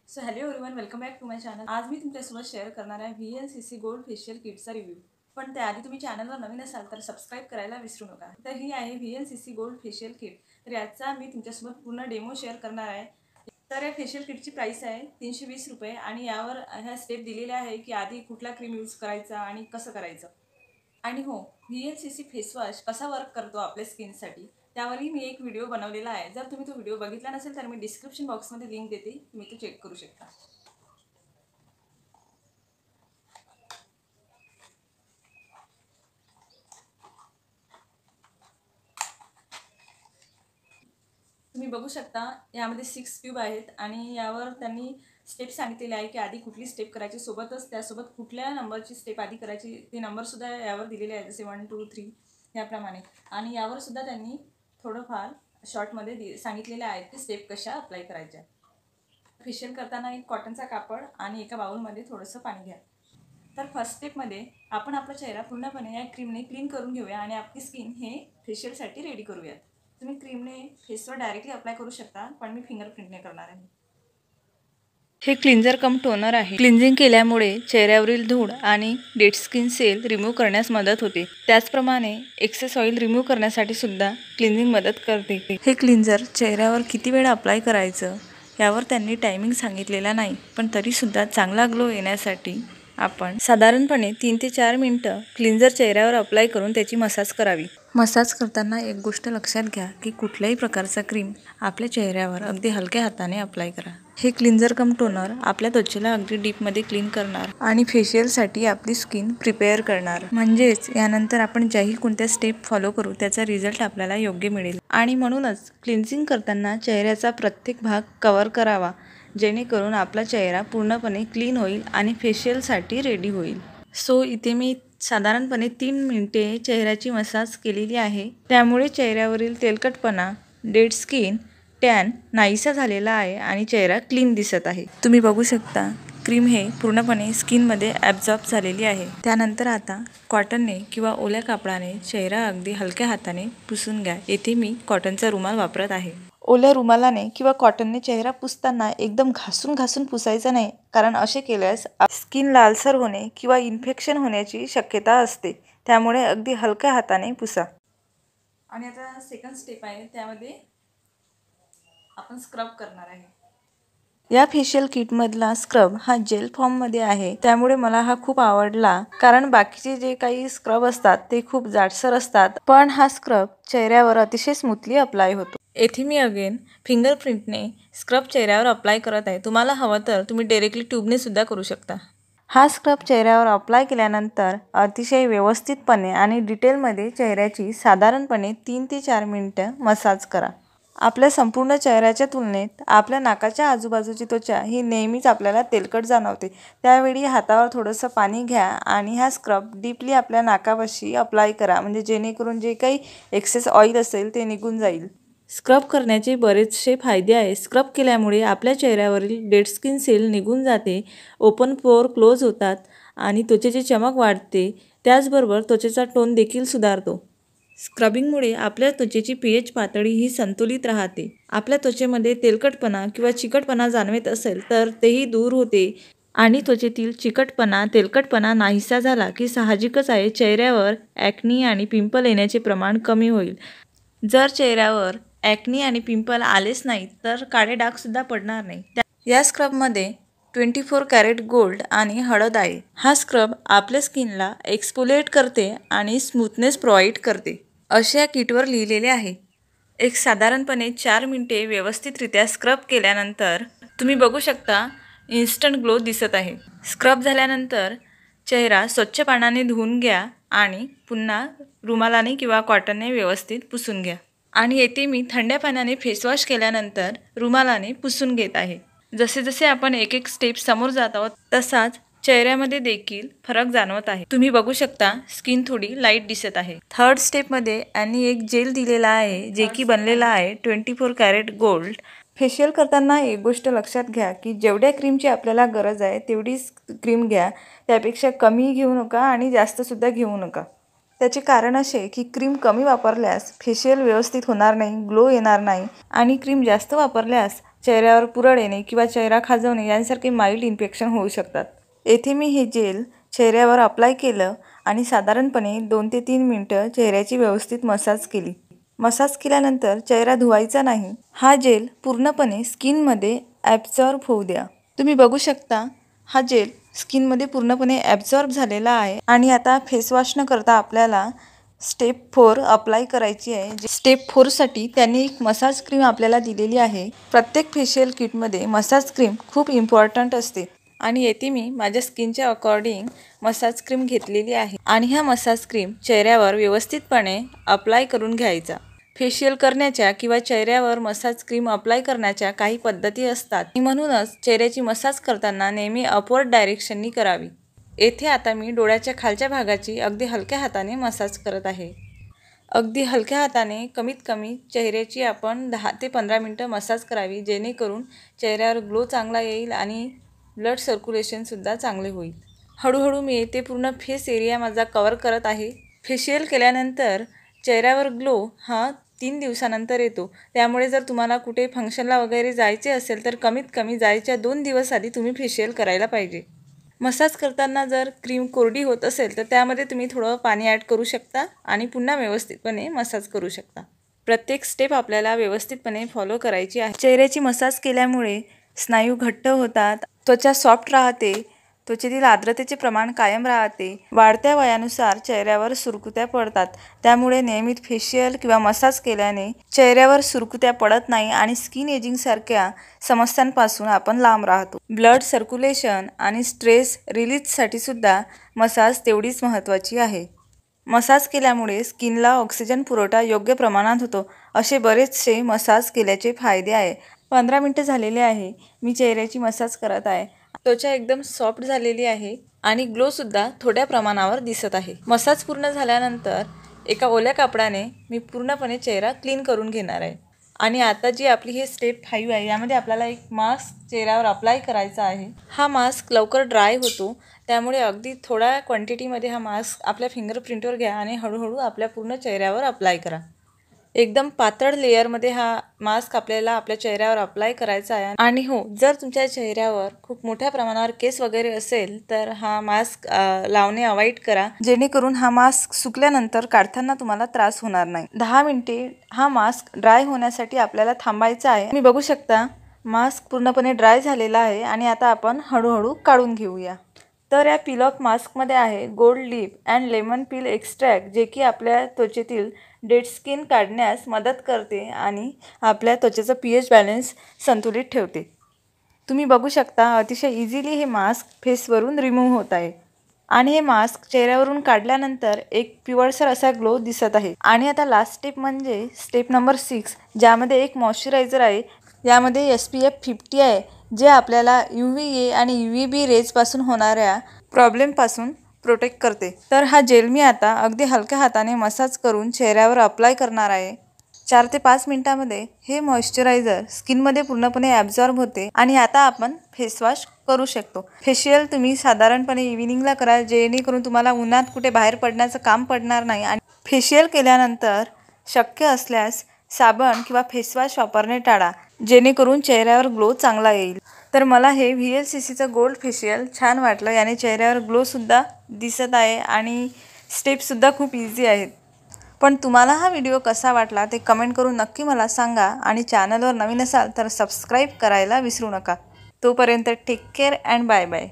So hello everyone, welcome back to my channel. आज मी तुमच्यासोबत शेअर करणार आहे VNCC गोल्ड फेशियल किटचा रिव्ह्यू. पण त्याआधी तुम्ही चॅनलवर नवीन असाल तर सबस्क्राईब करायला विसरू नका. तर ही आहे VNCC गोल्ड फेशियल किट. तर याचा मी तुमच्यासोबत पूर्ण डेमो शेअर करणार आहे. तर या फेशियल किटची प्राईस आहे 320 रुपये आणि यावर ह्या स्टेप दिलेल्या आहे की आधी कुठला क्रीम यूज करायचा आणि कसं करायचं. आणि हो, VNCC फेसवॉश कसा वर्क करतो आपल्या स्किनसाठी त्यावरही मी एक व्हिडिओ बनवलेला आहे. जर तुम्ही तो व्हिडिओ बघितला नसेल तर मी डिस्क्रिप्शन बॉक्समध्ये लिंक देते, तुम्ही तो चेक करू शकता. तुम्ही बघू शकता यामध्ये 6 ट्यूब आहेत आणि यावर त्यांनी स्टेप सांगितलेले आहे की आधी कुठली स्टेप करायची, सोबतच त्यासोबत कुठल्या नंबरची स्टेप आधी करायची ते नंबरसुद्धा यावर दिलेले आहेत, जसे 1 2 3 याप्रमाणे. आणि यावरसुद्धा त्यांनी थोडंफार शॉर्टमध्ये सांगितलेले आहेत की स्टेप कशा अप्लाय करायच्या. फेशियल करताना एक कॉटनचा कापड आणि एका बाउलमध्ये थोडंसं पाणी घ्या. तर फर्स्ट स्टेपमध्ये आपण आपला चेहरा पूर्णपणे या क्रीमने क्लीन करून घेऊया आणि आपली स्किन हे फेशियलसाठी रेडी करूया. तुम्ही क्रीमने फेसवर डायरेक्टली अप्लाय करू शकता, पण मी फिंगरप्रिंटने करणार आहे. हे क्लिन्झर कम टोनर आहे. क्लिन्झिंग केल्यामुळे चेहऱ्यावरील धूळ आणि डेड स्किन सेल रिमूव्ह करण्यास मदत होते. त्याचप्रमाणे एक्सेस ऑइल रिमूव्ह करण्यासाठी सुद्धा क्लिन्झिंग मदत करते. हे क्लिन्झर चेहऱ्यावर किती वेळ अप्लाय करायचं यावर त्यांनी टायमिंग सांगितलेला नाही, पण तरीसुद्धा चांगला ग्लो येण्यासाठी आपण साधारणपणे 3 ते 4 मिनिटं क्लिन्झर चेहऱ्यावर अप्लाय करून त्याची मसाज करावी. मसाज करताना एक गोष्ट लक्षात घ्या की कुठल्याही प्रकारचा क्रीम आपल्या चेहऱ्यावर अगदी हलक्या हाताने अप्लाय करा. हे क्लिन्झर कम टोनर आपल्या त्वचेला अगदी डीपमध्ये क्लीन करणार आणि फेशियलसाठी आपली स्किन प्रिपेअर करणार. म्हणजेच यानंतर आपण ज्याही कोणत्या स्टेप फॉलो करू त्याचा रिझल्ट आपल्याला योग्य मिळेल. आणि म्हणूनच क्लिन्झिंग करताना चेहऱ्याचा प्रत्येक भाग कव्हर करावा, जेणेकरून आपला चेहरा पूर्णपणे क्लीन होईल आणि फेशियलसाठी रेडी होईल. सो इथे मी साधारणपणे 3 मिनिटे चेहऱ्याची मसाज केलेली आहे. त्यामुळे चेहऱ्यावरील तेलकटपणा, डेड स्किन, टॅन नाहीसा झालेला आहे आणि चेहरा क्लीन दिसत आहे. तुम्ही बघू शकता क्रीम हे पूर्णपणे स्किनमध्ये ॲब्झॉर्ब झालेली आहे. त्यानंतर आता कॉटनने किंवा ओल्या कापडाने चेहरा अगदी हलक्या हाताने पुसून घ्या. येथे मी कॉटनचा रुमाल वापरत आहे. ओल्या रुमालाने किंवा कॉटनने चेहरा पुसताना एकदम घासून पुसायचा नाही, कारण असे केल्यास स्किन लालसर होणे किंवा इन्फेक्शन होण्याची शक्यता असते. त्यामुळे अगदी हलक्या हाताने पुसा. आणि आता सेकंड स्टेप आहे, त्यामध्ये आपण स्क्रब करणार आहे. या फेशियल किटमधला स्क्रब हा जेल फॉर्ममध्ये आहे, त्यामुळे मला हा खूप आवडला, कारण बाकीचे जे काही स्क्रब असतात ते खूप जाडसर असतात, पण हा स्क्रब चेहऱ्यावर अतिशय स्मूथली अप्लाय होतो. येथे मी अगेन फिंगरप्रिंटने स्क्रब चेहऱ्यावर अप्लाय करत आहे. तुम्हाला हवं तर तुम्ही डायरेक्टली ट्यूबने सुद्धा करू शकता. हा स्क्रब चेहऱ्यावर अप्लाय केल्यानंतर अतिशय व्यवस्थितपणे आणि डिटेलमध्ये चेहऱ्याची साधारणपणे 3 ते 4 मिनिटं मसाज करा. आपल्या संपूर्ण चेहऱ्याच्या तुलनेत आपल्या नाकाच्या आजूबाजूची त्वचा ही नेहमीच आपल्याला तेलकट जाणवते. त्यावेळी हातावर थोडंसं पाणी घ्या आणि हा स्क्रब डीपली आपल्या नाकापाशी अप्लाय करा, म्हणजे जेणेकरून जे काही एक्सेस ऑइल असेल ते निघून जाईल. स्क्रब करण्याचे बरेचसे फायदे आहेत. स्क्रब केल्यामुळे आपल्या चेहऱ्यावरील डेड स्किन सेल निघून जाते, ओपन पोअर क्लोज होतात आणि त्वचेची चमक वाढते. त्याचबरोबर त्वचेचा टोन देखील सुधारतो. स्क्रबिंगमुळे आपल्या त्वचेची pH पातळी ही संतुलित राहते. आपल्या त्वचेमध्ये तेलकटपणा किंवा चिकटपणा जाणवत असेल तर तेही दूर होते आणि त्वचेतील चिकटपणा, तेलकटपणा नाहीसा झाला की साहजिकच आहे चेहऱ्यावर ॲक्नी आणि पिंपल येण्याचे प्रमाण कमी होईल. जर चेहऱ्यावर ॲक्नी आणि पिंपल आलेच नाहीत तर काळे डागसुद्धा पडणार नाही. या स्क्रबमध्ये 24 कॅरेट गोल्ड आणि हळद आहे. हा स्क्रब आपल्या स्किनला एक्सफोलिएट करते आणि स्मूथनेस प्रोव्हाइड करते, असे या किटवर लिहिलेले आहे. एक साधारणपणे 4 मिनिटे व्यवस्थितरित्या स्क्रब केल्यानंतर तुम्ही बघू शकता इन्स्टंट ग्लो दिसत आहे. स्क्रब झाल्यानंतर चेहरा स्वच्छ पाण्याने धुवून घ्या आणि पुन्हा रुमालाने किंवा कॉटनने व्यवस्थित पुसून घ्या. आणि येथे मी थंड्या पाण्याने फेसवॉश केल्यानंतर रुमालाने पुसून घेत आहे. जसे जसे आपण एक एक स्टेप समोर जात आहोत तसाच चेहऱ्यामध्ये देखील फरक जाणवत आहे. तुम्ही बघू शकता स्किन थोडी लाईट दिसत आहे. थर्ड स्टेपमध्ये यांनी एक जेल दिलेला आहे, जे की बनलेला आहे 24 कॅरेट गोल्ड. फेशियल करताना एक गोष्ट लक्षात घ्या की जेवढ्या क्रीमची आपल्याला गरज आहे तेवढीच क्रीम घ्या, त्यापेक्षा कमी घेऊ नका आणि जास्तसुद्धा घेऊ नका. त्याचे कारण असे की क्रीम कमी वापरल्यास फेशियल व्यवस्थित होणार नाही, ग्लो येणार नाही आणि क्रीम जास्त वापरल्यास चेहऱ्यावर पुरळ येणे किंवा चेहरा खाजवणे यांसारखे माइल्ड इन्फेक्शन होऊ शकतात। येथे मी हे जेल चेहऱ्यावर अप्लाय केलं आणि साधारणपणे 2 ते 3 मिनिटं चेहऱ्याची व्यवस्थित मसाज केली। मसाज केल्यानंतर चेहरा धुवायचा नाही। हा जेल पूर्णपणे स्किनमध्ये ॲब्झॉर्ब होऊ द्या। तुम्ही बघू शकता हा जेल स्किनमध्ये पूर्णपणे ॲब्झॉर्ब झालेला आहे आणि आता फेस वॉश न करता आपल्याला स्टेप 4 अप्लाय करायची आहे। स्टेप 4 साठी त्यांनी एक मसाज क्रीम आपल्याला दिलेली आहे। प्रत्येक फेशियल किटमध्ये मसाज क्रीम खूप इम्पॉर्टंट असते आणि येथे मी माझ्या स्किनच्या अकॉर्डिंग मसाज क्रीम घेतलेली आहे आणि हा मसाज क्रीम चेहऱ्यावर व्यवस्थितपणे अप्लाय करून घ्यायचा। फेशियल करण्याच्या किंवा चेहऱ्यावर मसाज क्रीम अप्लाय करण्याच्या काही पद्धती असतात म्हणूनच चेहऱ्याची मसाज करताना नेहमी अपवर्ड डायरेक्शननी करावी। येथे आता मी डोळ्याच्या खालच्या भागाची अगदी हलक्या हाताने मसाज करत आहे। अगदी हलक्या हाताने कमीत कमी चेहऱ्याची आपण 10 ते 15 मिनिटं मसाज करावी, जेणेकरून चेहऱ्यावर ग्लो चांगला येईल आणि ब्लड सर्क्युलेशनसुद्धा चांगले होईल। हळूहळू मी येथे पूर्ण फेस एरिया माझा कवर करत आहे। फेशियल केल्यानंतर चेहऱ्यावर ग्लो हा 3 दिवसानंतर येतो, त्यामुळे जर तुम्हाला कुठे फंक्शनला वगैरे जायचे असेल तर कमीत कमी जायच्या 2 दिवस आधी तुम्ही फेशियल करायला पाहिजे। मसाज करताना जर क्रीम कोरडी होत असेल तर त्यामध्ये तुम्ही थोडं पाणी ॲड करू शकता आणि पुन्हा व्यवस्थितपणे मसाज करू शकता। प्रत्येक स्टेप आपल्याला व्यवस्थितपणे फॉलो करायची आहे। चेहऱ्याची मसाज केल्यामुळे स्नायू घट्ट होतात, त्वचा सॉफ्ट राहते, त्वचेतील आर्द्रतेचे प्रमाण कायम राहते। वाढत्या वयानुसार चेहऱ्यावर सुरकुत्या पडतात, त्यामुळे नियमित फेशियल किंवा मसाज केल्याने चेहऱ्यावर सुरकुत्या पडत नाही आणि स्किन एजिंगसारख्या समस्यांपासून आपण लांब राहतो। ब्लड सर्क्युलेशन आणि स्ट्रेस रिलीजसाठी सुद्धा मसाज तेवढीच महत्त्वाची आहे। मसाज केल्यामुळे स्किनला ऑक्सिजन पुरवठा योग्य प्रमाणात होतो। असे बरेचसे मसाज केल्याचे फायदे आहे। 15 मिनिटं झालेले आहे, मी चेहऱ्याची मसाज करत आहे। त्वचा एकदम सॉफ्ट झालेली आहे आणि ग्लोसुद्धा थोड्या प्रमाणावर दिसत आहे। मसाज पूर्ण झाल्यानंतर एका ओल्या कापडाने मी पूर्णपणे चेहरा क्लीन करून घेणार आहे आणि आता जी आपली हे स्टेप 5 आहे, यामध्ये आपल्याला एक मास्क चेहऱ्यावर अप्लाय करायचा आहे। हा मास्क लवकर ड्राय होतो, त्यामुळे अगदी थोड्या क्वांटिटीमध्ये हा मास्क आपल्या फिंगरप्रिंटवर घ्या आणि हळूहळू आपल्या पूर्ण चेहऱ्यावर अप्लाय करा। एकदम पातळ लेयरमध्ये हा मास्क आपल्याला आपल्या चेहऱ्यावर अप्लाय करायचा आहे आणि हो, जर तुमच्या चेहऱ्यावर खूप मोठ्या प्रमाणावर केस वगैरे असेल तर हा मास्क लावणे अवॉइड करा, जेणेकरून हा मास्क सुकल्यानंतर काढताना तुम्हाला त्रास होणार नाही। 10 मिनिटे हा मास्क ड्राय होण्यासाठी आपल्याला थांबायचा आहे। तुम्ही बघू शकता मास्क पूर्णपणे ड्राय झालेला आहे आणि आता आपण हळूहळू काढून घेऊया। तर या पील ऑफ मास्कमध्ये आहे gold leaf and lemon peel extract, जे की आपल्या त्वचेतील डेड स्किन काढण्यास मदत करते आणि आपल्या त्वचेचा pH बॅलन्स संतुलित ठेवते। तुम्ही बघू शकता अतिशय इझिली हे मास्क फेसवरून रिमूव्ह होत आहे आणि हे मास्क चेहऱ्यावरून काढल्यानंतर एक पिवळसर असा ग्लो दिसत आहे। आणि आता लास्ट स्टेप म्हणजे स्टेप नंबर 6, ज्यामध्ये एक मॉइश्चरायझर आहे। यामध्ये SPF 50 आहे, जे आपल्याला UVA आणि UVB रेजपासून होणाऱ्या प्रॉब्लेमपासून प्रोटेक्ट करते। तर हा जेल मी आता अगदी हलक्या हाताने मसाज करून चेहऱ्यावर अप्लाय करणार आहे। 4 ते 5 मिनिटांमध्ये हे मॉइश्चरायझर स्किनमध्ये पूर्णपणे ॲब्झॉर्ब होते आणि आता आपण फेस वॉश करू शकतो। फेशियल तुम्ही साधारणपणे इव्हिनिंगला करा, जेणेकरून तुम्हाला उन्हात कुठे बाहेर पडण्याचं काम पडणार नाही आणि फेशियल केल्यानंतर शक्य असल्यास साबण किंवा फेस वॉश वापरणे टाळा, जेणेकरून चेहऱ्यावर ग्लो चांगला येईल। तर मला हे VLCCचं गोल्ड फेशियल छान वाटलं। याने चेहऱ्यावर ग्लोसुद्धा दिसत आहे आणि स्टेपसुद्धा खूप इझी आहेत। पण तुम्हाला हा व्हिडिओ कसा वाटला ते कमेंट करून नक्की मला सांगा आणि चॅनलवर नवीन असाल तर सबस्क्राईब करायला विसरू नका। तोपर्यंत take care and bye bye.